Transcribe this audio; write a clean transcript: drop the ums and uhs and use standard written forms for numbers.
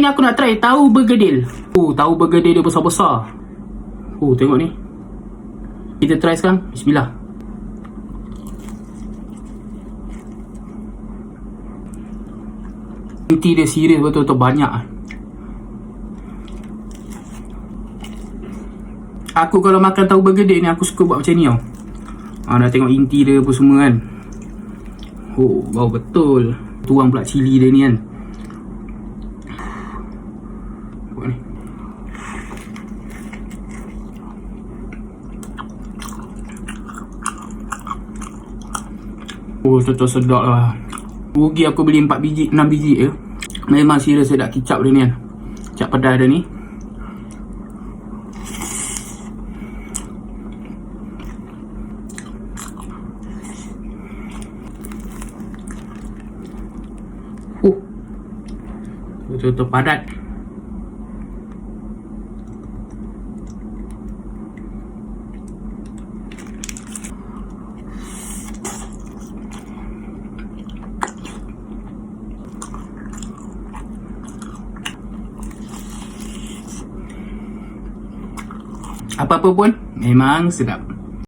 ni aku nak try tahu bergedil. Tahu bergedil dia besar-besar. Tengok ni. Kita try sekarang. Bismillah. Inti dia serius betul-betul banyak. Aku kalau makan tahu bergedil ni, aku suka buat macam ni tau. Dah tengok inti dia apa semua kan. Bau betul. Tuang pula cili dia ni kan. Buat ni. Betul-betul sedap lah. Rugi aku beli 4 biji, 6 biji je. Memang serius sedap kicap dia ni kan. Kicap pedas dia ni. Betul-betul padat. Apa-apa pun memang sedap.